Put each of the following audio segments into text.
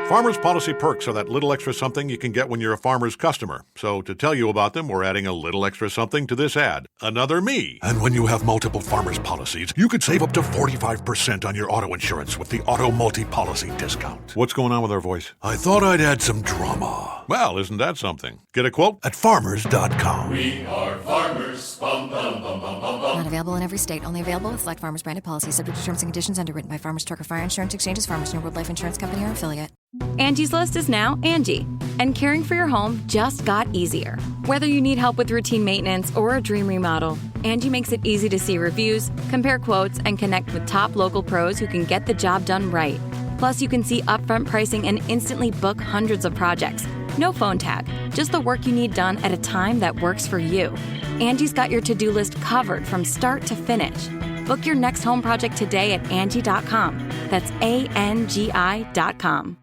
Farmers Policy Perks are that little extra something you can get when you're a farmer's customer. So to tell you about them, we're adding a little extra something to this ad. Another me. And when you have multiple farmers policies, you could save up to 45% on your auto insurance with the Auto Multi-Policy discount. What's going on with our voice? I thought I'd add some drama. Well, isn't that something? Get a quote at farmers.com. We are farmers. Bum, bum, bum, bum, bum, bum. Not available in every state. Only available with select Farmers branded policies. Subject to terms and conditions. Underwritten by Farmers Truck or Fire Insurance Exchanges, Farmers New World Life Insurance Company or affiliate. Angie's List is now Angie, and caring for your home just got easier. Whether you need help with routine maintenance or a dream remodel, Angie makes it easy to see reviews, compare quotes, and connect with top local pros who can get the job done right. Plus, you can see upfront pricing and instantly book hundreds of projects. No phone tag, just the work you need done at a time that works for you. Angie's got your to-do list covered from start to finish. Book your next home project today at Angie.com. That's ANGI.com.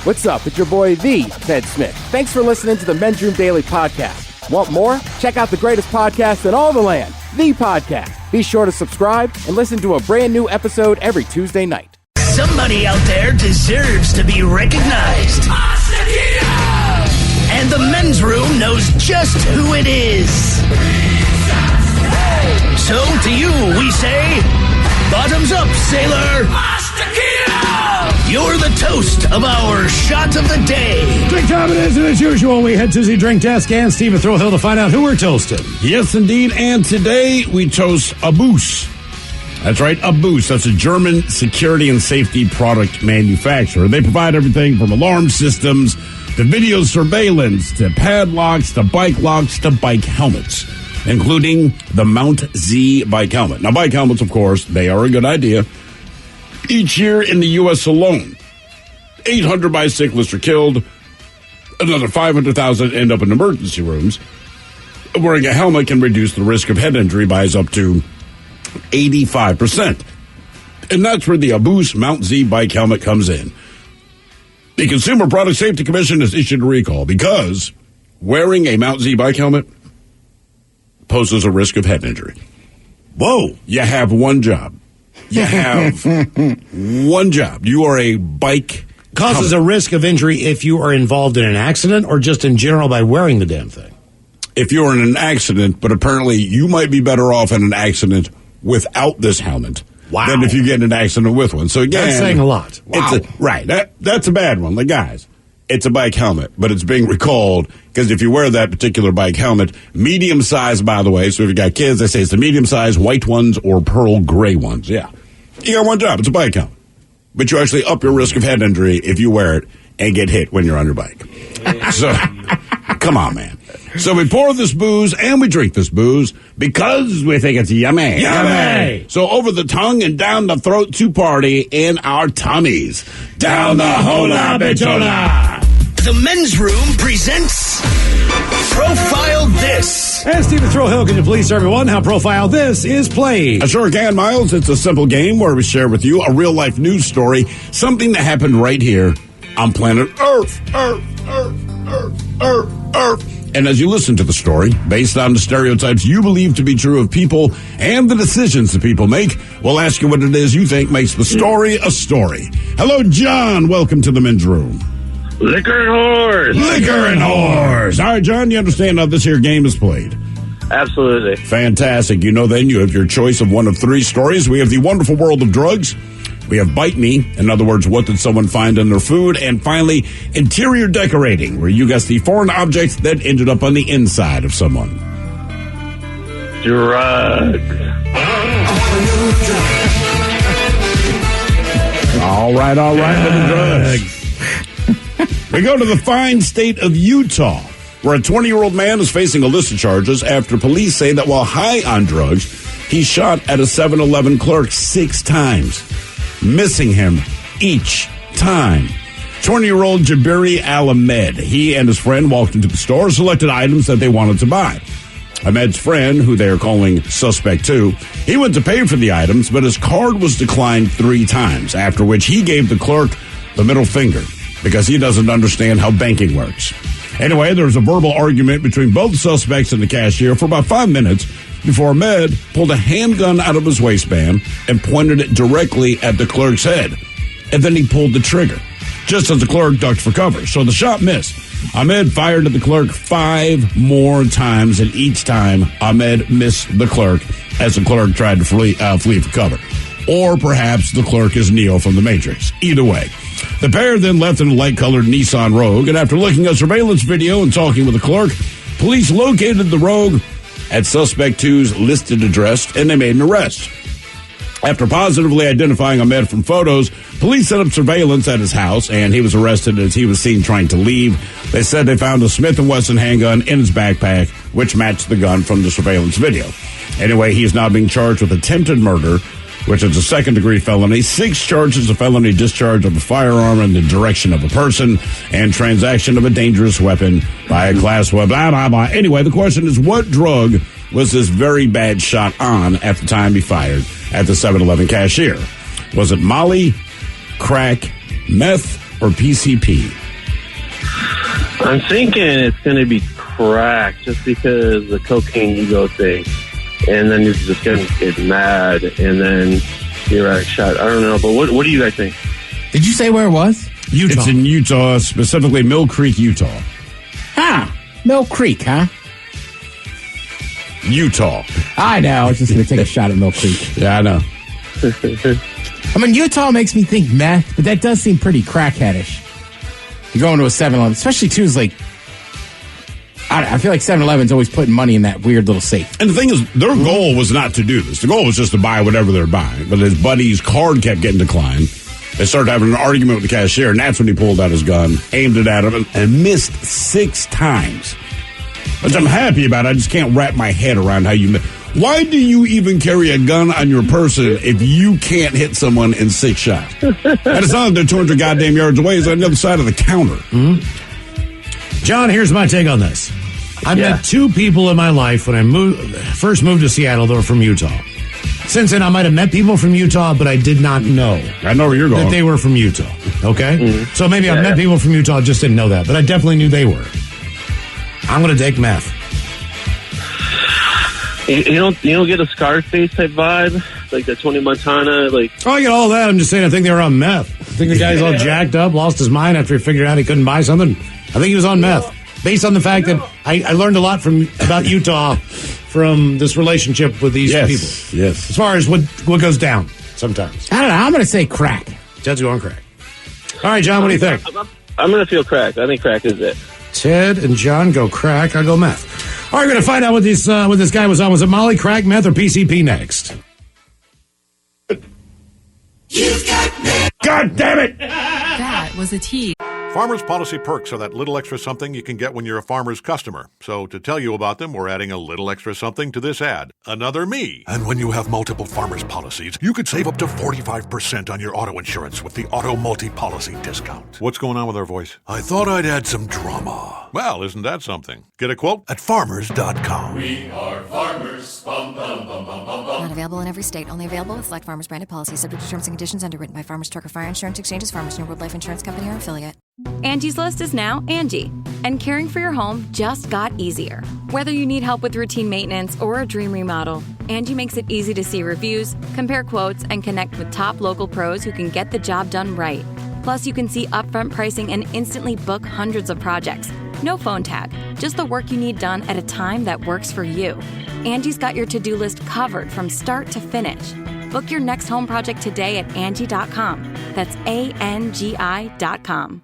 What's up? It's your boy, The Ted Smith. Thanks for listening to the Men's Room Daily Podcast. Want more? Check out the greatest podcast in all the land, The Podcast. Be sure to subscribe and listen to a brand new episode every Tuesday night. Somebody out there deserves to be recognized. And the Men's Room knows just who it is. So to you, we say, bottoms up, sailor. You're the toast of our shot of the day. Drink time it is, and as usual, we head to the drink desk and Steve at Thrill Hill to find out who we're toasting. Yes, indeed, and today we toast Abus. That's right, Abus. That's a German security and safety product manufacturer. They provide everything from alarm systems to video surveillance to padlocks to bike locks to bike helmets, including the Mount Z bike helmet. Now, bike helmets, of course, they are a good idea. Each year in the U.S. alone, 800 bicyclists are killed. Another 500,000 end up in emergency rooms. Wearing a helmet can reduce the risk of head injury by as up to 85%. And that's where the Abus Mount Z bike helmet comes in. The Consumer Product Safety Commission has issued a recall because wearing a Mount Z bike helmet poses a risk of head injury. Whoa! You have one job. You have one job. You are a bike. Causes a risk of injury if you are involved in an accident or just in general by wearing the damn thing? If you're in an accident, but apparently you might be better off in an accident without this helmet than if you get in an accident with one. So again, that's saying a lot. Wow. That's a bad one. Like, guys, it's a bike helmet, but it's being recalled because if you wear that particular bike helmet, medium size, by the way, so if you got kids, they say it's the medium size white ones or pearl gray ones. Yeah. You got one job. It's a bike helmet. But you actually up your risk of head injury if you wear it and get hit when you're on your bike. So, come on, man. So we pour this booze and we drink this booze because we think it's yummy. Yummy! So over the tongue and down the throat to party in our tummies. Down the hola bichola. The Men's Room presents Profile This. And Steve at Thrill Hill, can you please tell everyone how Profile This is played? I sure can, Miles. It's a simple game where we share with you a real-life news story, something that happened right here on planet Earth. And as you listen to the story, based on the stereotypes you believe to be true of people and the decisions that people make, we'll ask you what it is you think makes the story a story. Hello, John. Welcome to the Men's Room. Liquor and whores. Liquor and whores. All right, John, you understand how this here game is played? Absolutely. Fantastic. You know then you have your choice of one of three stories. We have the wonderful world of drugs. We have Bite Me, in other words, what did someone find in their food? And finally, interior decorating, where you guess the foreign object that ended up on the inside of someone. Drugs. All right, with the drugs. We go to the fine state of Utah, where a 20-year-old man is facing a list of charges after police say that while high on drugs, he shot at a 7-Eleven clerk 6 times, missing him each time. 20-year-old Jabiri Al-Ahmed, he and his friend walked into the store, selected items that they wanted to buy. Ahmed's friend, who they are calling Suspect 2, he went to pay for the items, but his card was declined 3 times, after which he gave the clerk the middle finger because he doesn't understand how banking works. Anyway, there was a verbal argument between both suspects and the cashier for about 5 minutes before Ahmed pulled a handgun out of his waistband and pointed it directly at the clerk's head. And then he pulled the trigger. just as the clerk ducked for cover. So the shot missed. Ahmed fired at the clerk 5 more times, and each time Ahmed missed the clerk as the clerk tried to flee for cover. Or perhaps the clerk is Neo from The Matrix. Either way. The pair then left in a light-colored Nissan Rogue, and after looking at surveillance video and talking with the clerk, police located the Rogue at Suspect 2's listed address, and they made an arrest. After positively identifying Ahmed from photos, police set up surveillance at his house, and he was arrested as he was seen trying to leave. They said they found a Smith & Wesson handgun in his backpack, which matched the gun from the surveillance video. Anyway, he is now being charged with attempted murder, which is a second-degree felony, 6 charges of felony discharge of a firearm in the direction of a person, and transaction of a dangerous weapon by a class 1, blah, blah, blah. Anyway, the question is, what drug was this very bad shot on at the time he fired at the 7-Eleven cashier? Was it Molly, crack, meth, or PCP? I'm thinking it's going to be crack just because the cocaine ego thing. And then you're just going to get mad, and then you're out shot. I don't know, but what do you guys think? Did you say where it was? Utah. It's in Utah, specifically Mill Creek, Utah. Mill Creek, huh? Utah. I know. I was just going to take a shot at Mill Creek. Yeah, I know. I mean, Utah makes me think meth, but that does seem pretty crackheadish. You're going to a 7-Eleven, especially too, is like, I feel like 7-Eleven's always putting money in that weird little safe. And the thing is, their goal was not to do this. The goal was just to buy whatever they're buying. But his buddy's card kept getting declined. They started having an argument with the cashier, and that's when he pulled out his gun, aimed it at him, and missed 6 times. Which I'm happy about. I just can't wrap my head around how you... Why do you even carry a gun on your person if you can't hit someone in 6 shots? And it's not like they're 200 goddamn yards away. It's on the other side of the counter. Mm-hmm. John, here's my take on this. I met 2 people in my life when I first moved to Seattle that were from Utah. Since then, I might have met people from Utah, but I did not know. I know where you're going. That they were from Utah. Okay? Mm-hmm. So maybe I've met people from Utah, just didn't know that. But I definitely knew they were. I'm going to take meth. You don't get a Scarface type vibe? Like the Tony Montana? Like, Oh, I get all that. I'm just saying I think they were on meth. I think the guy's all jacked up, lost his mind after he figured out he couldn't buy something. I think he was on meth. Based on the fact that I learned a lot about Utah from this relationship with these people. Yes. As far as what goes down sometimes. I don't know. I'm going to say crack. Ted's going crack. All right, John, what do you think? I'm going to feel crack. I think crack is it. Ted and John go crack. I go meth. All right, we're going to find out what this guy was on. Was it Molly, crack, meth, or PCP next? You've got me. God damn it! That was a tease. Farmers Policy Perks are that little extra something you can get when you're a farmer's customer. So to tell you about them, we're adding a little extra something to this ad. Another me. And when you have multiple farmers policies, you could save up to 45% on your auto insurance with the Auto Multi-Policy Discount. What's going on with our voice? I thought I'd add some drama. Well, isn't that something? Get a quote at farmers.com. We are farmers. Bum, bum, bum, bum, bum, bum. Not available in every state. Only available with select Farmers branded policies. Subject to terms and conditions. Underwritten by Farmers Truck or Fire Insurance Exchanges. Farmers New World Life Insurance Company or affiliate. Angie's List is now Angie, and caring for your home just got easier. Whether you need help with routine maintenance or a dream remodel, Angie makes it easy to see reviews, compare quotes, and connect with top local pros who can get the job done right. Plus, you can see upfront pricing and instantly book hundreds of projects. No phone tag, just the work you need done at a time that works for you. Angie's got your to-do list covered from start to finish. Book your next home project today at Angie.com. That's ANGI.com.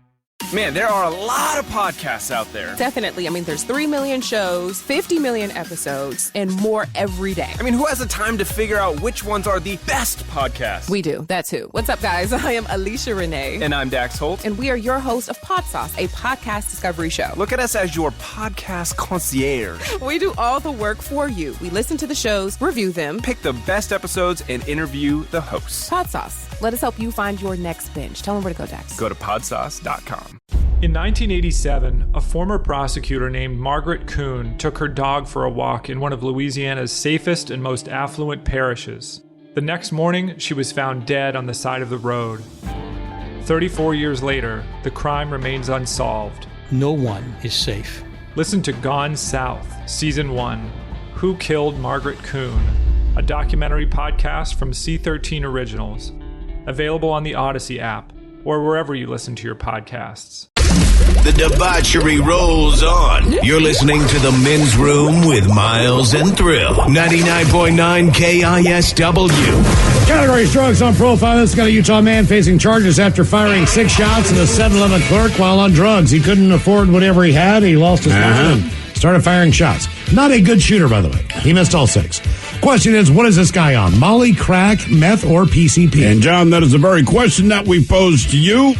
Man, there are a lot of podcasts out there. Definitely. I mean, there's 3 million shows, 50 million episodes, and more every day. I mean, who has the time to figure out which ones are the best podcasts? We do. That's who. What's up, guys? I am Alicia Renee. And I'm Dax Holt. And we are your host of Pod Sauce, a podcast discovery show. Look at us as your podcast concierge. We do all the work for you. We listen to the shows, review them, pick the best episodes, and interview the hosts. Pod Sauce. Let us help you find your next binge. Tell them where to go, Dax. Go to podsauce.com. In 1987, a former prosecutor named Margaret Kuhn took her dog for a walk in one of Louisiana's safest and most affluent parishes. The next morning, she was found dead on the side of the road. 34 years later, the crime remains unsolved. No one is safe. Listen to Gone South, Season 1, Who Killed Margaret Kuhn? A documentary podcast from C13 Originals. Available on the Odyssey app. or wherever you listen to your podcasts. The debauchery rolls on. You're listening to The Men's Room with Miles and Thrill. 99.9 KISW. Categories drugs on profile. This got a Utah man facing charges after firing 6 shots at a 7-Eleven clerk while on drugs. He couldn't afford whatever he had. He lost his mind and started firing shots. Not a good shooter, by the way. He missed all 6. Question is, what is this guy on? Molly, crack, meth, or PCP? And John, that is the very question that we posed to you.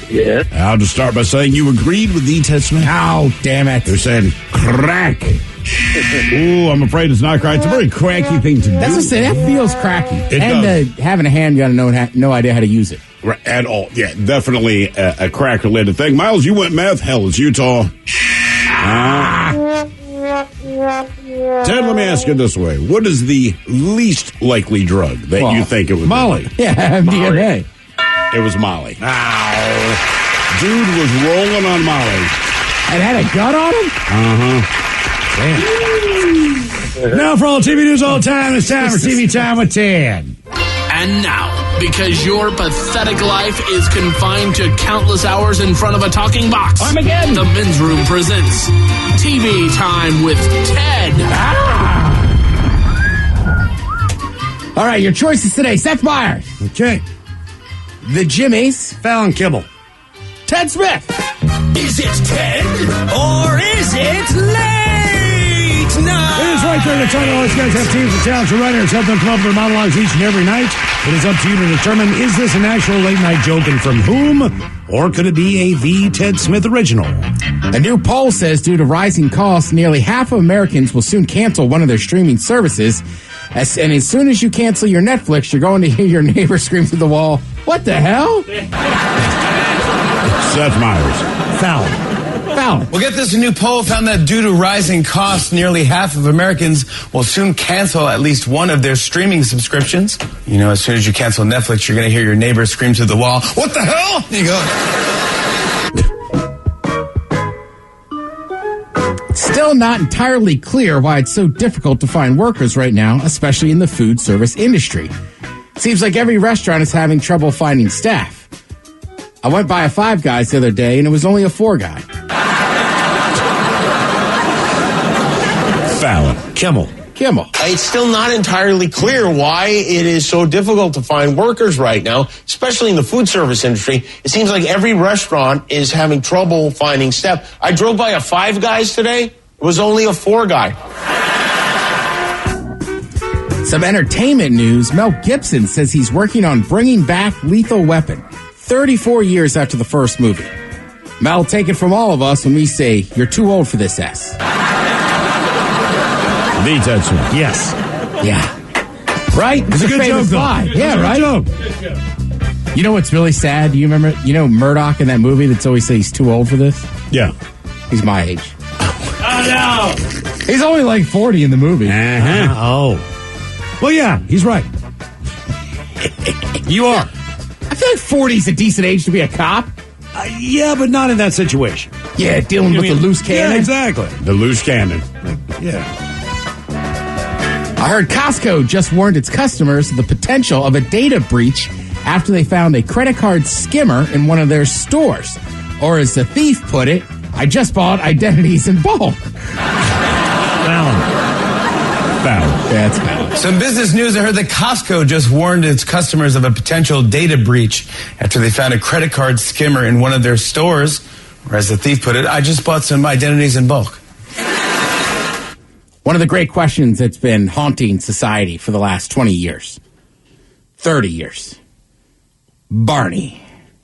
Yes. I'll just start by saying you agreed with the Ted Smith. Oh, damn it. They're saying crack. Ooh, I'm afraid it's not crack. It's a very cracky thing to do. That's what I say. That feels cracky. It and does. Having a hand, you got to no idea how to use it. Right, at all. Yeah, definitely a crack-related thing. Miles, you went meth. Hell, it's Utah. Ted, let me ask you this way. What is the least likely drug that you think it would Molly. be? Yeah, MDMA. It was Molly. Ow. Dude was rolling on Molly. And had a gun on him? Damn. Now for all TV news all the time, it's time for TV Time with Ted. And now, because your pathetic life is confined to countless hours in front of a talking box, Armageddon. The Men's Room presents TV Time with Ted. All right, your choices today. Seth Meyers. Okay. The Jimmies. Fallon Kimmel. Ted Smith. Is it Ted or is it late night? It is right there in the title. All these guys have teams of talented writers. Help them come up with their monologues each and every night. It is up to you to determine, is this an actual late-night joke and from whom? Or could it be a The Ted Smith original? A new poll says due to rising costs, nearly half of Americans will soon cancel one of their streaming services. And as soon as you cancel your Netflix, you're going to hear your neighbor scream through the wall, "What the hell?" Seth Meyers. Fallon. Well, get this, a new poll found that due to rising costs, nearly half of Americans will soon cancel at least one of their streaming subscriptions. You know, as soon as you cancel Netflix, you're going to hear your neighbor scream through the wall, "What the hell?" There you go. Still not entirely clear why it's so difficult to find workers right now, especially in the food service industry. Seems like every restaurant is having trouble finding staff. I went by a Five Guys the other day, and it was only a 4 guy. Fallon. Kimmel. It's still not entirely clear why it is so difficult to find workers right now, especially in the food service industry. It seems like every restaurant is having trouble finding staff. I drove by a Five Guys today. It was only a 4 guy. Some entertainment news. Mel Gibson says he's working on bringing back Lethal Weapon 34 years after the first movie. Mel, take it from all of us when we say you're too old for this S. The Ted Smith. Yes. Yeah. Right? It's a good joke, though. Yeah, right? Joke. You know what's really sad? Do you remember, Murdoch in that movie that's always say he's too old for this? Yeah. He's my age. Oh, no. He's only like 40 in the movie. Uh-huh. Oh. Well, yeah, he's right. You are. I feel like 40 is a decent age to be a cop. Yeah, but not in that situation. Yeah, dealing with the loose cannon. Yeah, exactly. The loose cannon. Yeah. I heard Costco just warned its customers of the potential of a data breach after they found a credit card skimmer in one of their stores. Or as the thief put it, I just bought identities in bulk. That's valid. Some business news. I heard that Costco just warned its customers of a potential data breach after they found a credit card skimmer in one of their stores. Or as the thief put it, I just bought some identities in bulk. One of the great questions that's been haunting society for the last 20 years, 30 years. Barney.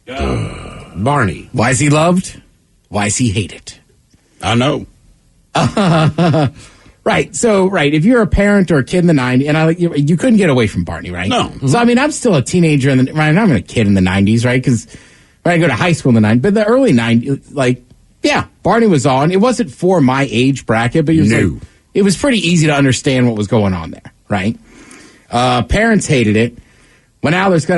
Barney. Why is he loved? Why is he hated? I know. Right. So, if you're a parent or a kid in the 90s, and you couldn't get away from Barney, right? No. So, I'm still a teenager, I'm a kid in the 90s, right? Because I go to high school in the 90s, but the early 90s, Barney was on. It wasn't for my age bracket, but it was pretty easy to understand what was going on there, right? Parents hated it. Well, now there's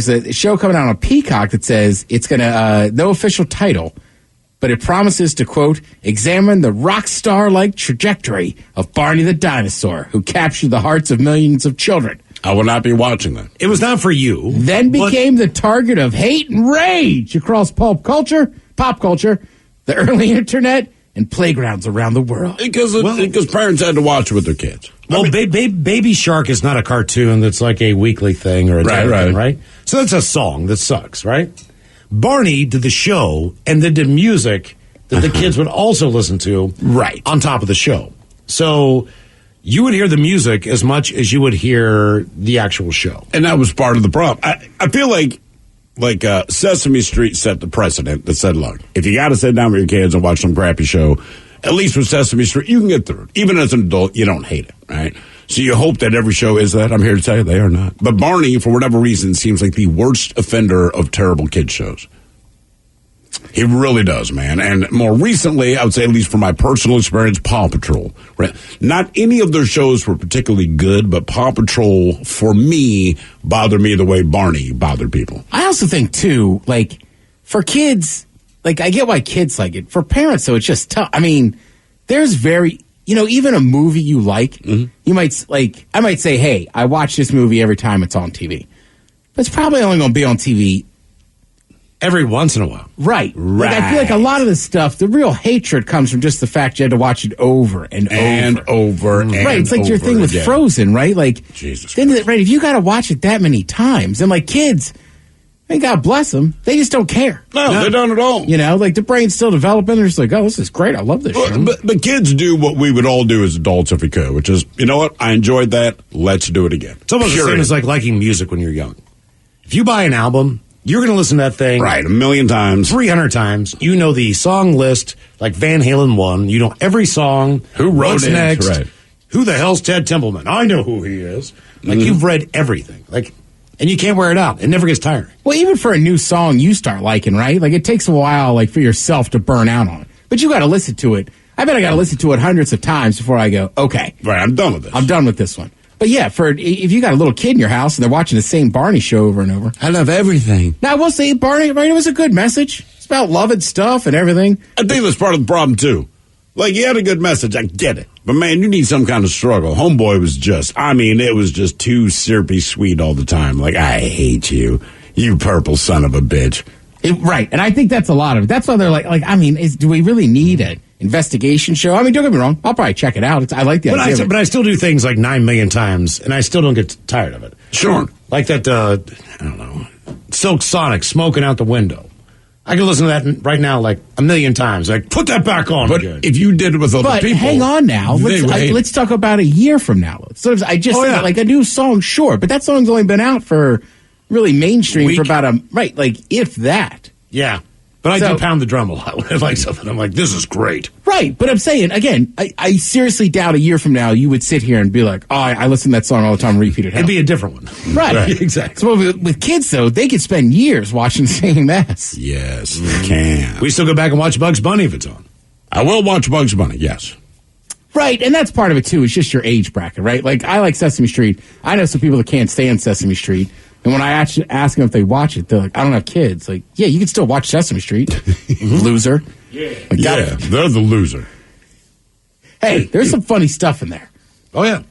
a show coming out on Peacock that says it's going to, no official title, but it promises to, quote, examine the rock star-like trajectory of Barney the dinosaur, who captured the hearts of millions of children. I will not be watching that. It was not for you. Then became the target of hate and rage across pop culture, the early internet, and playgrounds around the world. Because parents had to watch it with their kids. Well, Baby Shark is not a cartoon that's like a weekly thing or a daily thing, right? So that's a song that sucks, right? Barney did the show and then did music that the kids would also listen to on top of the show. So you would hear the music as much as you would hear the actual show. And that was part of the problem. I feel like Sesame Street set the precedent that said, look, if you got to sit down with your kids and watch some crappy show, at least with Sesame Street, you can get through it. Even as an adult, you don't hate it, right? So you hope that every show is that. I'm here to tell you they are not. But Barney, for whatever reason, seems like the worst offender of terrible kid shows. He really does, man. And more recently, I would say, at least from my personal experience, Paw Patrol. Right? Not any of their shows were particularly good, but Paw Patrol, for me, bothered me the way Barney bothered people. I also think, too, like, for kids, like, I get why kids like it. For parents, though, it's just tough. I mean, there's even a movie you like, you might, like, I might say, hey, I watch this movie every time it's on TV. But it's probably only going to be on TV every once in a while. Right. Like, I feel like a lot of this stuff, the real hatred comes from just the fact you had to watch it over and over. Right. It's like your thing with Frozen, right? Like, Jesus right, if you got to watch it that many times, and like kids, and God bless them, they just don't care. No, they don't at all. You know, like the brain's still developing. They're just like, oh, this is great. I love this show. But kids do what we would all do as adults if we could, which is, you know what? I enjoyed that. Let's do it again. It's almost the same as like liking music when you're young. If you buy an album, you're going to listen to that thing. Right, 1,000,000 times. 300 times. You know the song list, like Van Halen 1. You know every song. Who wrote what's it? Next? Right. Who the hell's Ted Templeman? I know who he is. Like, you've read everything. Like, and you can't wear it out. It never gets tiring. Well, even for a new song you start liking, right? Like, it takes a while, like, for yourself to burn out on it. But you got to listen to it. I bet I got to listen to it hundreds of times before I go, okay. Right, I'm done with this. I'm done with this one. But yeah, if you got a little kid in your house and they're watching the same Barney show over and over. I love everything. Now, I will say, Barney, right, it was a good message. It's about love and stuff and everything. I think that's part of the problem, too. Like, you had a good message. I get it. But, man, you need some kind of struggle. Homeboy was it was just too syrupy sweet all the time. Like, I hate you, you purple son of a bitch. Right. And I think that's a lot of it. That's why they're do we really need an investigation show? I mean, don't get me wrong. I'll probably check it out. I like the idea. But I still do things like 9 million times, and I still don't get tired of it. Sure. Like that, I don't know, Silk Sonic smoking out the window. I can listen to that right now like 1,000,000 times. Like, put that back on again. If you did it with other people. But hang on now. Let's talk about a year from now. So I just said, like, a new song, sure. But that song's only been out for really mainstream for about if that. Yeah. But I do pound the drum a lot when I like something. I'm like, this is great. Right. But I'm saying, again, I seriously doubt a year from now you would sit here and be like, oh, I listen to that song all the time and repeat it. It'd be a different one. Right. Exactly. So with kids, though, they could spend years watching the same mess. Yes, they can. We still go back and watch Bugs Bunny if it's on. I will watch Bugs Bunny, yes. Right, and that's part of it, too. It's just your age bracket, right? Like, I like Sesame Street. I know some people that can't stand Sesame Street. And when I actually ask them if they watch it, they're like, I don't have kids. Like, yeah, you can still watch Sesame Street. Loser. Yeah. They're the loser. Hey, there's some funny stuff in there. Oh, yeah.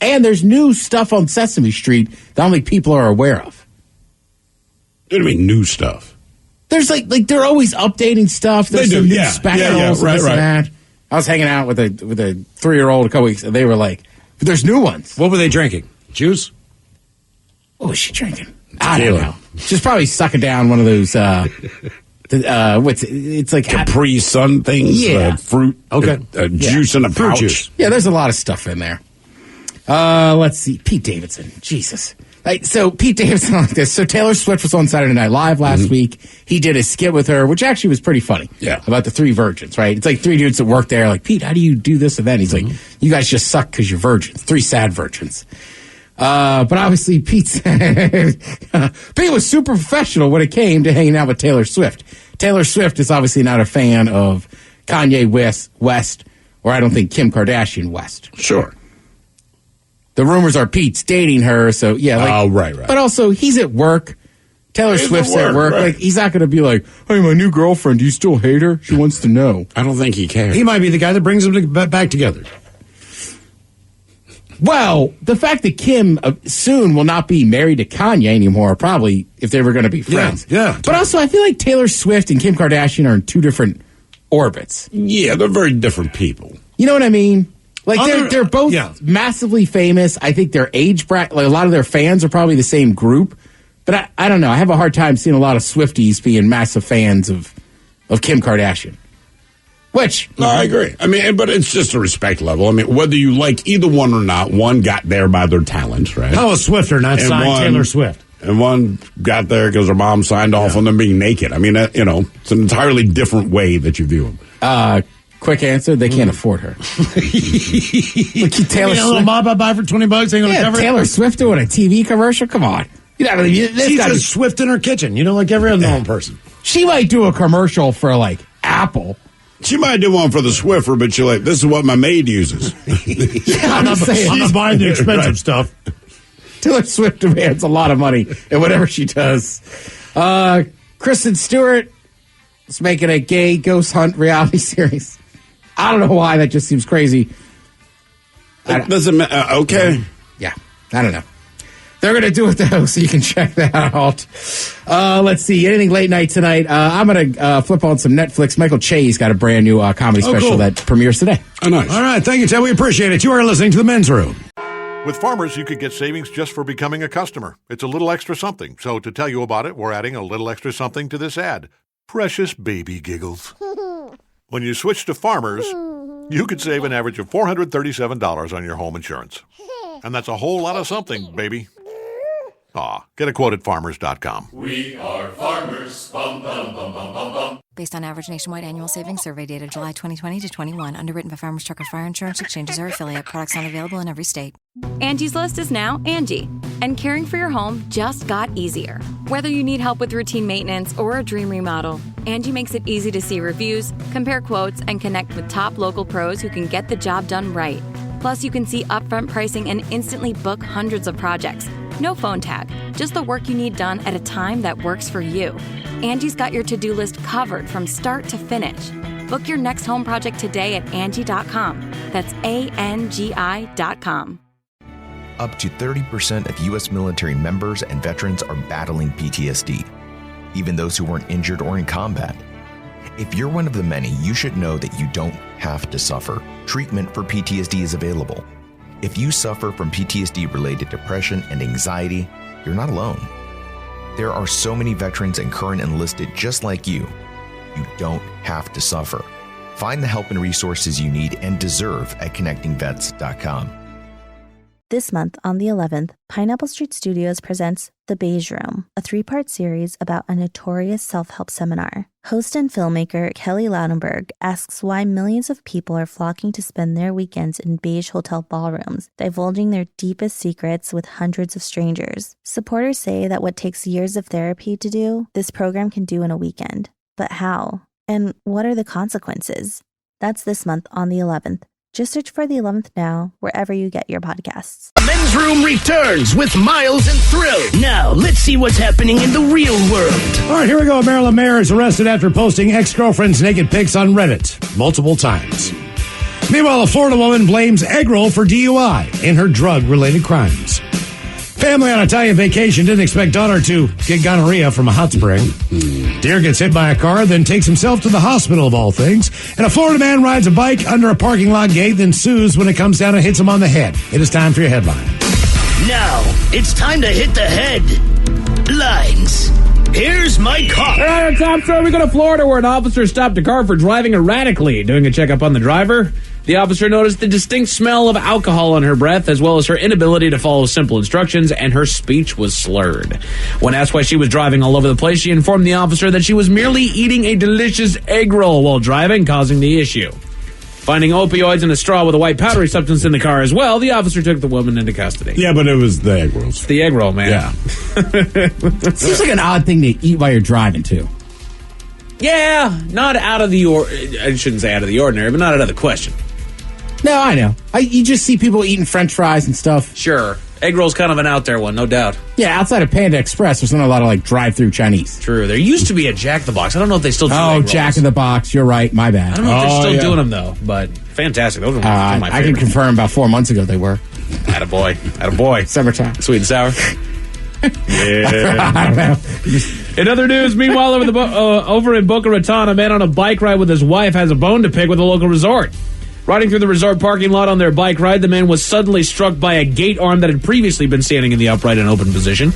And there's new stuff on Sesame Street that I don't think people are aware of. What do you mean new stuff? There's like they're always updating stuff. There's some new specials and this and that. I was hanging out with a 3-year-old a couple weeks, and they were like, there's new ones. What were they drinking? Juice? What was she drinking? I don't know. She's probably sucking down one of those, it's like Capri Sun things? Yeah. Fruit. Okay. Juice in a pouch. Juice. Yeah, there's a lot of stuff in there. Let's see. Pete Davidson. Jesus. So Pete Davidson like this. So Taylor Swift was on Saturday Night Live last week. He did a skit with her, which actually was pretty funny. Yeah. About the 3 virgins, right? It's like 3 dudes that work there. Like, Pete, how do you do this and that? And he's like, you guys just suck because you're virgins. 3 sad virgins. But obviously Pete was super professional when it came to hanging out with Taylor Swift. Taylor Swift is obviously not a fan of Kanye West, or I don't think Kim Kardashian West. Sure. The rumors are Pete's dating her, so yeah. Right. But also, he's at work. Taylor Swift's at work. Right. Like, he's not going to be like, hey, my new girlfriend, do you still hate her? She wants to know. I don't think he cares. He might be the guy that brings them back together. Well, the fact that Kim soon will not be married to Kanye anymore, probably, if they were going to be friends. Yeah. But also, I feel like Taylor Swift and Kim Kardashian are in two different orbits. Yeah, they're very different people. You know what I mean? Like, they're both massively famous. I think their age bracket, like a lot of their fans are probably the same group. But I don't know. I have a hard time seeing a lot of Swifties being massive fans of Kim Kardashian. Which? No, I agree. I mean, but it's just a respect level. I mean, whether you like either one or not, one got there by their talent, right? Oh, a Swifter, not signed Taylor Swift. And one got there because her mom signed off on them being naked. I mean, it's an entirely different way that you view them. Quick answer, they can't afford her. Taylor Swift. A little mob I buy for $20 ain't going to cover Taylor it? Swift doing a TV commercial? Come on. She's just Swift in her kitchen, like every other normal person. She might do a commercial for, like, Apple. She might do one for the Swiffer, but she's like, this is what my maid uses. I'm not buying the expensive stuff. Taylor Swift demands a lot of money in whatever she does. Kristen Stewart is making a gay ghost hunt reality series. I don't know why. That just seems crazy. It doesn't matter. Okay. Yeah, I don't know. They're going to do it, though, so you can check that out. Let's see. Anything late night tonight? I'm going to flip on some Netflix. Michael Che's got a brand new comedy special that premieres today. Oh, nice. All right. Thank you, Ted. We appreciate it. You are listening to The Men's Room. With Farmers, you could get savings just for becoming a customer. It's a little extra something. So to tell you about it, we're adding a little extra something to this ad. Precious baby giggles. When you switch to Farmers, you could save an average of $437 on your home insurance. And that's a whole lot of something, baby. Aw, get a quote at farmers.com. We are farmers. Bum, bum, bum, bum, bum, bum. Based on average nationwide annual savings survey data July 2020 to 21, underwritten by Farmers Trucker Fire Insurance Exchanges or affiliate. Products not available in every state. Angie's List is now Angie, and caring for your home just got easier. Whether you need help with routine maintenance or a dream remodel, Angie makes it easy to see reviews, compare quotes, and connect with top local pros who can get the job done right. Plus, you can see upfront pricing and instantly book hundreds of projects. No phone tag, just the work you need done at a time that works for you. Angie's got your to-do list covered from start to finish. Book your next home project today at Angie.com. That's ANGI.com. Up to 30% of U.S. military members and veterans are battling PTSD, even those who weren't injured or in combat. If you're one of the many, you should know that you don't have to suffer. Treatment for PTSD is available. If you suffer from PTSD-related depression and anxiety, you're not alone. There are so many veterans and current enlisted just like you. You don't have to suffer. Find the help and resources you need and deserve at connectingvets.com. This month, on the 11th, Pineapple Street Studios presents The Beige Room, a 3-part series about a notorious self-help seminar. Host and filmmaker Kelly Loudenberg asks why millions of people are flocking to spend their weekends in beige hotel ballrooms, divulging their deepest secrets with hundreds of strangers. Supporters say that what takes years of therapy to do, this program can do in a weekend. But how? And what are the consequences? That's this month on the 11th. Just search for the 11th now, wherever you get your podcasts. Men's Room returns with Miles and Thrill. Now, let's see what's happening in the real world. All right, here we go. Maryland mayor is arrested after posting ex-girlfriend's naked pics on Reddit multiple times. Meanwhile, a Florida woman blames egg roll for DUI in her drug-related crimes. Family on Italian vacation didn't expect daughter to get gonorrhea from a hot spring. Deer gets hit by a car, then takes himself to the hospital of all things. And a Florida man rides a bike under a parking lot gate, then sues when it comes down and hits him on the head. It is time for your headline. Now, it's time to hit the headlines. Here's my car. All right, Tom, so we go to Florida where an officer stopped a car for driving erratically. Doing a checkup on the driver, the officer noticed the distinct smell of alcohol on her breath, as well as her inability to follow simple instructions, and her speech was slurred. When asked why she was driving all over the place, she informed the officer that she was merely eating a delicious egg roll while driving, causing the issue. Finding opioids and a straw with a white powdery substance in the car as well, the officer took the woman into custody. Yeah, but it was the egg rolls. It's the egg roll, man. Yeah. Seems like an odd thing to eat while you're driving, too. Yeah, not out of the I shouldn't say out of the ordinary, but not out of the question. No, I know. You just see people eating French fries and stuff. Sure. Egg roll's kind of an out there one, no doubt. Yeah, outside of Panda Express, there's not a lot of drive-through Chinese. True. There used to be a Jack in the Box. I don't know if they still do egg rolls. Jack in the Box. You're right. My bad. I don't know if they're still doing them, though. But fantastic. Those are my favorite. I can confirm about 4 months ago they were. Attaboy. Attaboy. Summertime. Sweet and sour. Yeah. I don't know. In other news, meanwhile, over in Boca Raton, a man on a bike ride with his wife has a bone to pick with a local resort. Riding through the resort parking lot on their bike ride, the man was suddenly struck by a gate arm that had previously been standing in the upright and open position.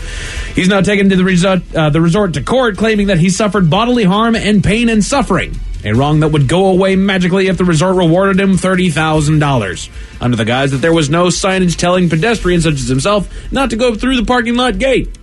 He's now taken to the resort to court, claiming that he suffered bodily harm and pain and suffering, a wrong that would go away magically if the resort rewarded him $30,000, under the guise that there was no signage telling pedestrians such as himself not to go through the parking lot gate.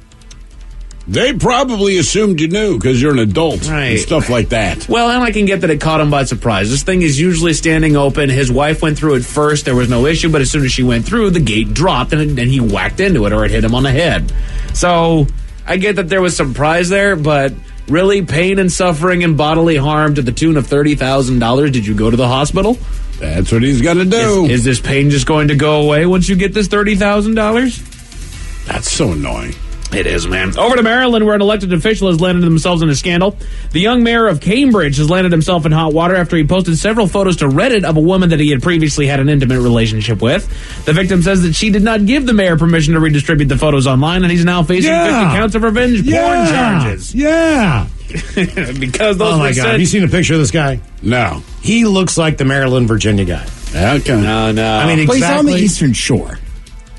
They probably assumed you knew because you're an adult and stuff like that. Well, and I can get that it caught him by surprise. This thing is usually standing open. His wife went through it first. There was no issue, but as soon as she went through, the gate dropped and he whacked into it or it hit him on the head. So I get that there was some surprise there, but really, pain and suffering and bodily harm to the tune of $30,000. Did you go to the hospital? That's what he's going to do. Is this pain just going to go away once you get this $30,000? That's so annoying. It is, man. Over to Maryland, where an elected official has landed themselves in a scandal. The young mayor of Cambridge has landed himself in hot water after he posted several photos to Reddit of a woman that he had previously had an intimate relationship with. The victim says that she did not give the mayor permission to redistribute the photos online, and he's now facing 50 counts of revenge porn charges. Yeah. Because those oh my God. Have you seen a picture of this guy? No. He looks like the Maryland, Virginia guy. Okay. No. I mean, exactly. But he's on the Eastern Shore.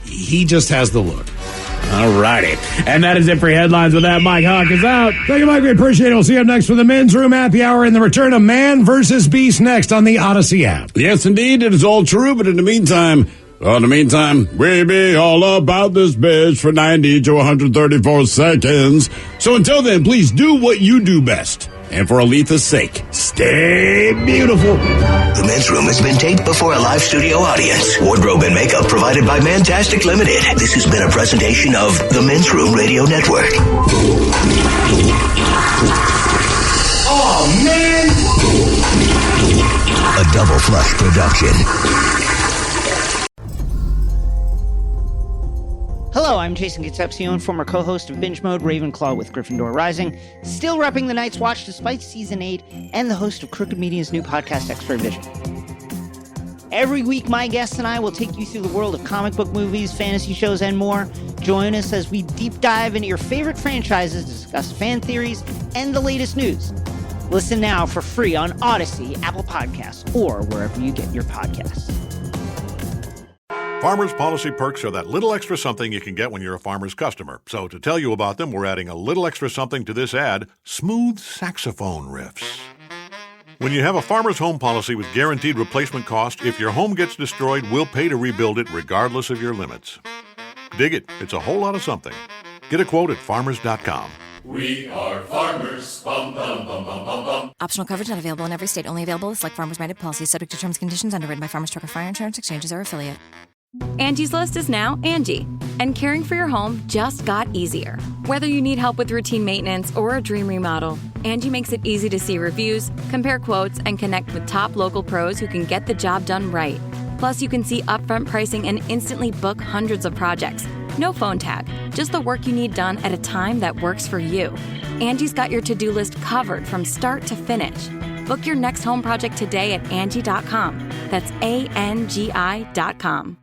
He just has the look. All righty. And that is it for headlines. With that, Mike Hawk is out. Thank you, Mike. We appreciate it. We'll see you up next for the Men's Room Happy Hour and the return of Man vs. Beast next on the Odyssey app. Yes, indeed. It is all true. But in the meantime, we be all about this bitch for 90 to 134 seconds. So until then, please do what you do best. And for Aletha's sake, stay beautiful. The Men's Room has been taped before a live studio audience. Wardrobe and makeup provided by Mantastic Limited. This has been a presentation of the Men's Room Radio Network. Oh, man! A Double Flush production. Hello, I'm Jason Concepcion, former co-host of Binge Mode Ravenclaw with Gryffindor Rising, still repping the Night's Watch despite Season 8, and the host of Crooked Media's new podcast, X-Ray Vision. Every week, my guests and I will take you through the world of comic book movies, fantasy shows, and more. Join us as we deep dive into your favorite franchises, discuss fan theories, and the latest news. Listen now for free on Odyssey, Apple Podcasts, or wherever you get your podcasts. Farmers Policy Perks are that little extra something you can get when you're a Farmers customer. So to tell you about them, we're adding a little extra something to this ad, smooth saxophone riffs. When you have a Farmers Home Policy with guaranteed replacement cost, if your home gets destroyed, we'll pay to rebuild it regardless of your limits. Dig it. It's a whole lot of something. Get a quote at farmers.com. We are farmers. Bum, bum, bum, bum, bum, bum. Optional coverage not available in every state. Only available with select Farmers-branded policies subject to terms and conditions underwritten by Farmers Truck or Fire Insurance Exchanges or affiliate. Angie's List is now Angie, and caring for your home just got easier. Whether you need help with routine maintenance or a dream remodel, Angie makes it easy to see reviews, compare quotes, and connect with top local pros who can get the job done right. Plus, you can see upfront pricing and instantly book hundreds of projects. No phone tag, just the work you need done at a time that works for you. Angie's got your to-do list covered from start to finish. Book your next home project today at Angie.com. That's ANGI.com.